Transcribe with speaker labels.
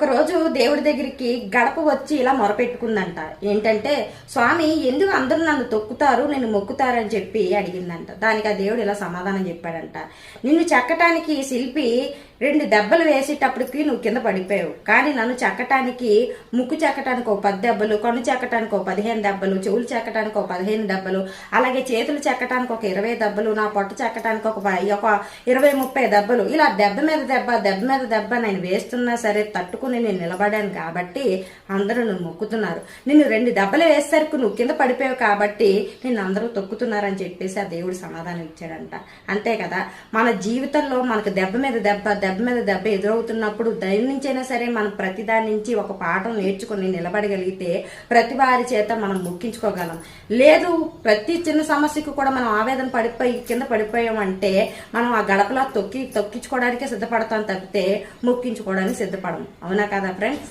Speaker 1: ఒకరోజు దేవుడి దగ్గరికి గడప వచ్చి ఇలా మొరపెట్టుకుందంట. ఏంటంటే, స్వామి ఎందుకు అందరూ నన్ను తొక్కుతారు, నేను మొక్కుతారని చెప్పి అడిగిందంట. దానికి ఆ దేవుడు ఇలా సమాధానం చెప్పాడంట. నిన్ను చెక్కటానికి శిల్పి 2 దెబ్బలు వేసేటప్పటికి నువ్వు కింద పడిపోయావు, కానీ నన్ను చెక్కటానికి ముక్కు చెక్కటానికి 10 దెబ్బలు, కన్ను చెక్కటానికి 15 దెబ్బలు, చెవులు చెక్కటానికి 15 దెబ్బలు, అలాగే చేతులు చెక్కటానికి 20 దెబ్బలు, నా పొట్ట చెక్కటానికి ఒక 20-30 దెబ్బలు, ఇలా దెబ్బ మీద దెబ్బ దెబ్బ మీద దెబ్బ నేను వేస్తున్నా సరే తట్టుకుని నేను నిలబడాను కాబట్టి అందరూ నువ్వు మొక్కుతున్నారు. నిన్ను 2 దెబ్బలు వేసేసరికి నువ్వు కింద పడిపోయావు కాబట్టి నిన్ను అందరూ తొక్కుతున్నారని చెప్పేసి ఆ దేవుడు సమాధానం ఇచ్చాడంట. అంతే కదా, మన జీవితంలో మనకు దెబ్బ మీద దెబ్బ మీద దెబ్బ ఎదురవుతున్నప్పుడు ధైర్యం నుంచైనా సరే మనం ప్రతి దాని నుంచి ఒక పాఠం నేర్చుకుని నిలబడగలిగితే ప్రతి వారి చేత మనం మొక్కించుకోగలం. లేదు, ప్రతి చిన్న సమస్యకు కూడా మనం ఆవేదన పడిపోయి కింద పడిపోయామంటే మనం ఆ గడపలా తొక్కించుకోవడానికే సిద్ధపడతాం తప్పితే మొక్కించుకోవడానికి సిద్ధపడం. అవునా కదా ఫ్రెండ్స్?